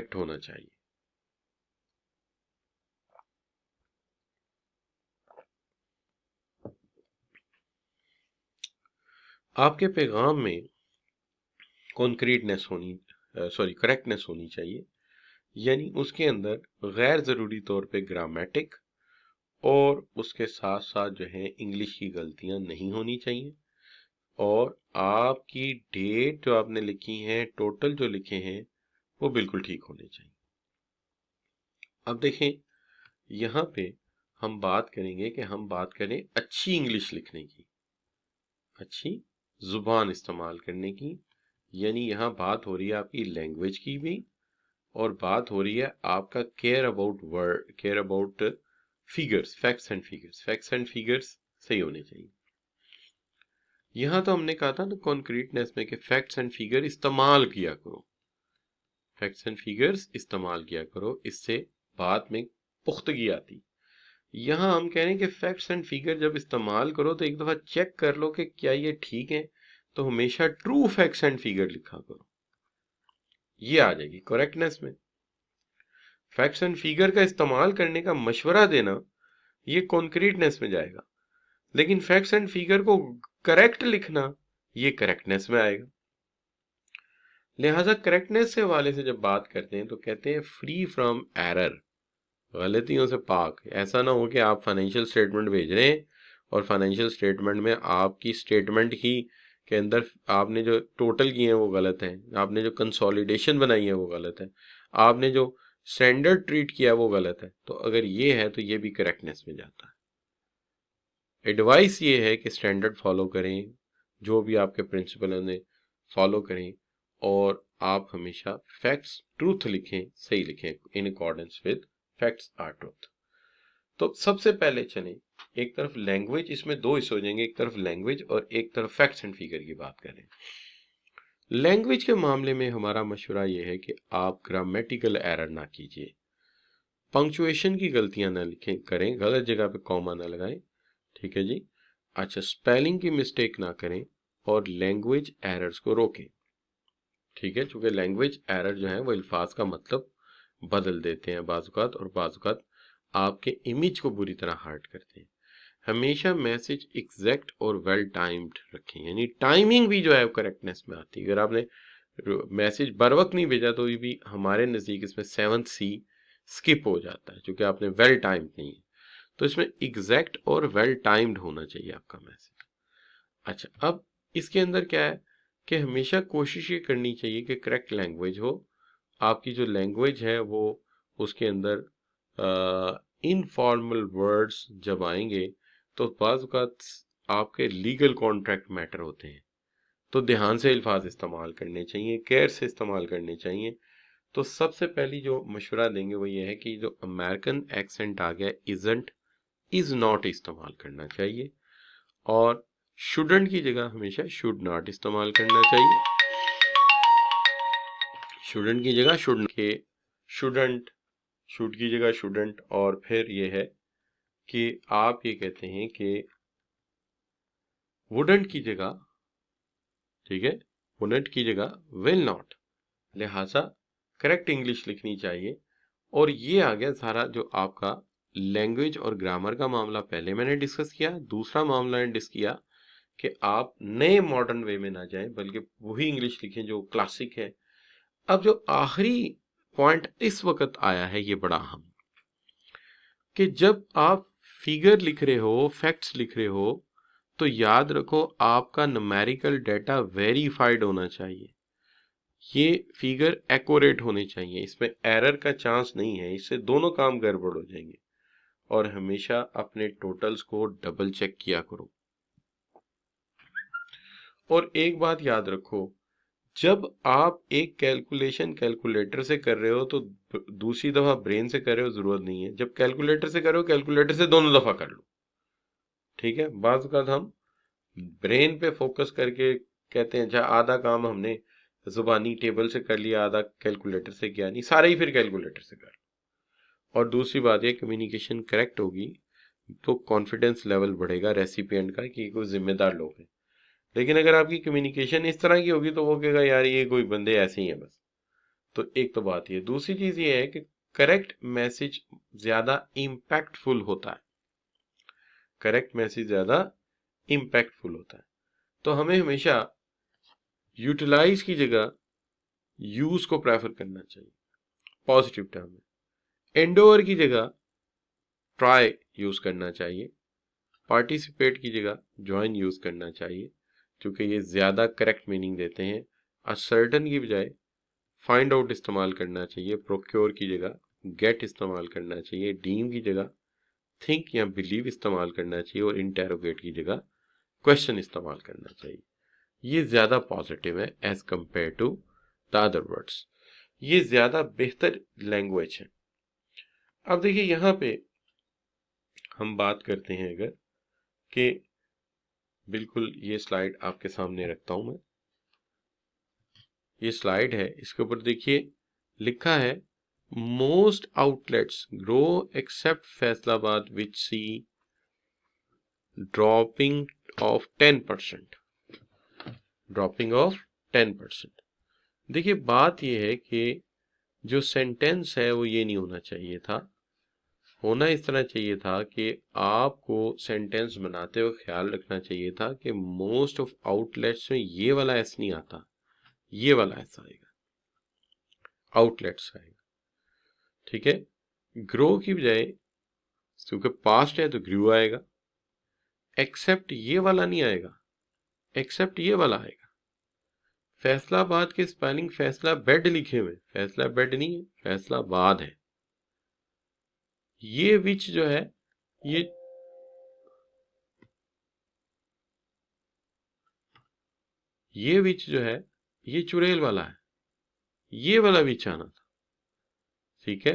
Correct होना चाहिए। आपके पैगाम में करेक्टनेस होनी चाहिए, यानी उसके अंदर गैर ज़रूरी तौर पे ग्रामेटिक और उसके साथ साथ जो है इंग्लिश की गलतियां नहीं होनी चाहिए, और आपकी डेट जो आपने लिखी है, टोटल जो लिखे हैं, वो बिल्कुल ठीक होने चाहिए। अब देखें, यहाँ पे हम बात करेंगे कि हम बात करें अच्छी इंग्लिश लिखने की, अच्छी जुबान इस्तेमाल करने की, यानी यहाँ बात हो रही है आपकी लैंग्वेज की भी, और बात हो रही है आपका care about figures, facts and figures सही होने चाहिए। यहाँ तो हमने कहा था ना कॉन्क्रीटनेस में कि फैक्ट्स एंड फिगर इस्तेमाल किया करो, फैक्ट्स एंड फिगर्स इस्तेमाल किया करो, इससे बात में पुख्तगी आती। यहाँ हम कह रहे हैं कि फैक्ट्स एंड फिगर जब इस्तेमाल करो तो एक दफा चेक कर लो कि क्या ये ठीक है, तो हमेशा ट्रू फैक्ट्स एंड फिगर लिखा करो, ये आ जाएगी करेक्टनेस में। फैक्ट्स एंड फिगर का इस्तेमाल करने का मशवरा देना ये कॉन्क्रीटनेस में जाएगा, लेकिन फैक्ट्स एंड फिगर को करेक्ट लिखना ये करेक्टनेस में आएगा। लिहाजा करेक्टनेस के हवाले से जब बात करते हैं तो कहते हैं फ्री फ्रॉम एरर, गलतियों से पाक। ऐसा ना हो कि आप फाइनेंशियल स्टेटमेंट भेज रहे हैं और फाइनेंशियल स्टेटमेंट में आपकी स्टेटमेंट ही के अंदर आपने जो टोटल किए हैं वो गलत है, आपने जो कंसोलिडेशन बनाई है वो गलत है, आपने जो स्टैंडर्ड ट्रीट किया वो गलत है। तो अगर ये है तो ये भी करेक्टनेस में जाता है। एडवाइस ये है कि स्टैंडर्ड फॉलो करें, जो भी आपके प्रिंसिपल हैं उन्हें फॉलो करें, और आप हमेशा फैक्ट्स ट्रूथ लिखें, सही लिखें, in accordance with facts or truth. तो सबसे पहले चलें, एक तरफ लैंग्वेज, इसमें दो हिस्से हो जाएंगे, एक तरफ लैंग्वेज और एक तरफ फैक्ट्स एंड फिगर की बात करें। लैंग्वेज के मामले में हमारा मशवरा यह है कि आप ग्रामेटिकल एरर ना कीजिए, पंक्चुएशन की गलतियां ना लिखें करें, गलत जगह पे कॉमा ना लगाएं, ठीक है जी। अच्छा, स्पेलिंग की मिस्टेक ना करें और लैंग्वेज एरर्स को रोकें, ठीक है, क्योंकि लैंग्वेज एरर जो है वो अल्फाज का मतलब बदल देते हैं बाजुकात, और बाजुकात आपके इमेज को बुरी तरह हर्ट करते हैं। हमेशा मैसेज एग्जैक्ट और वेल टाइम्ड रखें, यानी टाइमिंग भी जो है वो करेक्टनेस में आती है। अगर आपने मैसेज बर वक्त नहीं भेजा तो ये भी हमारे नज़दीक इसमें 7th C स्किप हो जाता है, क्योंकि आपने वेल टाइम्ड नहीं है। तो इसमें एग्जैक्ट और वेल टाइम्ड होना चाहिए आपका मैसेज। अच्छा, अब इसके अंदर क्या है कि हमेशा कोशिश ये करनी चाहिए कि करेक्ट लैंग्वेज हो। आपकी जो लैंग्वेज है वो उसके अंदर इनफॉर्मल वर्ड्स जब आएंगे तो बाज़ औक़ात आपके लीगल कॉन्ट्रैक्ट मैटर होते हैं, तो ध्यान से अल्फाज इस्तेमाल करने चाहिए, केयर से इस्तेमाल करने चाहिए। तो सबसे पहली जो मशवरा देंगे वो ये है कि जो अमेरिकन एक्सेंट आ गया, इजंट, इज नॉट इस्तेमाल करना चाहिए, और शुडंट की जगह हमेशा शुड नॉट इस्तेमाल करना चाहिए। शुडंट की जगह शुडंट, शुड की जगह शुडंट, और फिर ये है कि आप ये कहते हैं कि वुडंट की जगह, ठीक है, वुडंट की जगह विल नॉट। लिहाजा करेक्ट इंग्लिश लिखनी चाहिए। और ये आ गया सारा जो आपका लैंग्वेज और ग्रामर का मामला पहले मैंने डिस्कस किया। दूसरा मामला मैंने डिस्कस किया कि आप नए मॉडर्न वे में ना जाएं, बल्कि वही इंग्लिश लिखें जो क्लासिक है। अब जो आखिरी पॉइंट इस वक्त आया है ये बड़ा अहम, कि जब आप फिगर लिख रहे हो, फैक्ट्स लिख रहे हो, तो याद रखो आपका न्यूमेरिकल डाटा वेरीफाइड होना चाहिए। ये फिगर एक्यूरेट होने चाहिए, इसमें एरर का चांस नहीं है, इससे दोनों काम गड़बड़ हो जाएंगे। और हमेशा अपने टोटल्स को डबल चेक किया करो। और एक बात याद रखो, जब आप एक कैलकुलेशन कैलकुलेटर से कर रहे हो तो दूसरी दफा ब्रेन से कर रहे हो जरूरत नहीं है। जब कैलकुलेटर से कर रहे हो, कैलकुलेटर से दोनों दफा कर लो, ठीक है। बाज़ औक़ात हम ब्रेन पे फोकस करके कहते हैं अच्छा आधा काम हमने जुबानी टेबल से कर लिया, आधा कैलकुलेटर से किया, नहीं, सारे ही फिर कैलकुलेटर से कर। और दूसरी बात ये, कम्युनिकेशन करेक्ट होगी तो कॉन्फिडेंस लेवल बढ़ेगा रेसिपिएंट का कि कोई जिम्मेदार लोग हैं। लेकिन अगर आपकी कम्युनिकेशन इस तरह की होगी तो वो कहेगा यार ये कोई बंदे ऐसे ही हैं बस, तो एक तो बात ये, दूसरी चीज ये है कि करेक्ट मैसेज ज्यादा इम्पैक्टफुल होता है, करेक्ट मैसेज ज्यादा इम्पैक्टफुल होता है। तो हमें हमेशा यूटिलाइज की जगह यूज को प्रेफर करना चाहिए पॉजिटिव टर्म में, एंडोवर की जगह ट्राई यूज करना चाहिए, पार्टिसिपेट की जगह ज्वाइन यूज करना चाहिए, क्योंकि ये ज्यादा करेक्ट मीनिंग देते हैं। असर्टन की बजाय फाइंड आउट इस्तेमाल करना चाहिए, प्रोक्योर की जगह गेट इस्तेमाल करना चाहिए, डीम की जगह थिंक या बिलीव इस्तेमाल करना चाहिए, और इंटेरोगेट की जगह क्वेश्चन इस्तेमाल करना चाहिए। ये ज्यादा पॉजिटिव है as compare to the other words. ये ज्यादा बेहतर लैंग्वेज है। अब देखिए यहाँ पे हम बात करते हैं अगर कि बिल्कुल ये स्लाइड आपके सामने रखता हूं मैं, ये स्लाइड है, इसके ऊपर देखिए लिखा है most outlets grow except Faisalabad which see dropping of 10%, dropping of 10%। देखिए बात ये है कि जो सेंटेंस है वो ये नहीं होना चाहिए था, होना इस तरह चाहिए था कि आपको सेंटेंस बनाते हुए ख्याल रखना चाहिए था कि मोस्ट ऑफ आउटलेट्स में ये वाला एस नहीं आता, ये वाला एस आएगा, आउटलेट्स आएगा। ठीक है, ग्रो की बजाय क्योंकि पास्ट है तो ग्रू आएगा, एक्सेप्ट ये वाला नहीं आएगा, एक्सेप्ट ये वाला आएगा। फैसलाबाद के स्पेलिंग फैसला बेड लिखे हुए, फैसला बेड नहीं है, फैसलाबाद है। ये विच जो है ये विच जो है ये चुड़ैल वाला है, ये वाला विच आना था। ठीक है,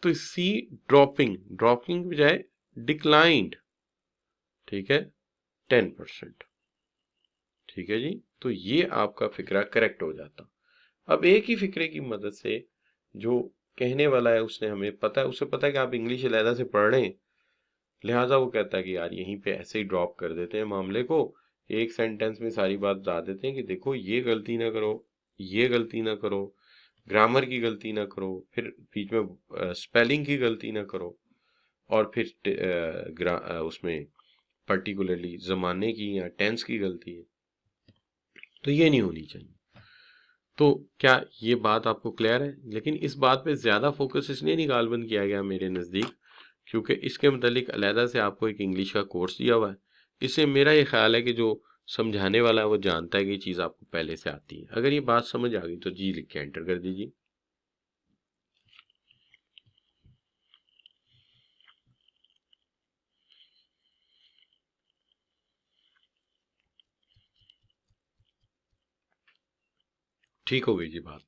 तो सी ड्रॉपिंग, ड्रॉपिंग की बजाय डिक्लाइंड। ठीक है, 10%। ठीक है जी, तो ये आपका फिक्रा करेक्ट हो जाता। अब एक ही फिक्रे की मदद से जो कहने वाला है उसने हमें पता है, उसे पता है कि आप इंग्लिश अलहदा से पढ़ रहे हैं, लिहाजा वो कहता है कि यार यहीं पे ऐसे ही ड्रॉप कर देते हैं मामले को, एक सेंटेंस में सारी बात बता देते हैं कि देखो ये गलती ना करो, ये गलती ना करो, ग्रामर की गलती ना करो, फिर बीच में स्पेलिंग की गलती ना करो, और फिर उसमें पर्टिकुलरली जमाने की या टेंस की गलती है, तो ये नहीं होनी चाहिए। तो क्या ये बात आपको क्लियर है? लेकिन इस बात पे ज्यादा फोकस इसलिए नहीं गालबंद किया गया मेरे नज़दीक, क्योंकि इसके मुतालिक अलहदा से आपको एक इंग्लिश का कोर्स दिया हुआ है। इससे मेरा ये ख्याल है कि जो समझाने वाला है वो जानता है कि ये चीज़ आपको पहले से आती है। अगर ये बात समझ आ गई तो जी लिख के एंटर कर दीजिए। ठीक हो गई जी बात।